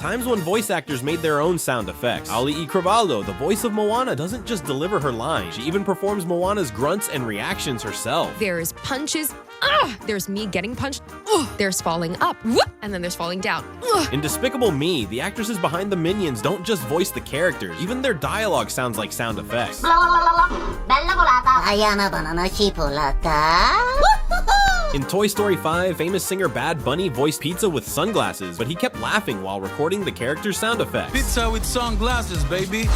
Times when voice actors made their own sound effects. Auliʻi Cravalho, the voice of Moana, doesn't just deliver her lines, she even performs Moana's grunts and reactions herself. There's punches, there's me getting punched, there's falling up, and then there's falling down. In Despicable Me, the actresses behind the minions don't just voice the characters, even their dialogue sounds like sound effects. In Toy Story 5, famous singer Bad Bunny voiced Pizza with sunglasses, but he kept laughing while recording the character's sound effects. Pizza with sunglasses, baby.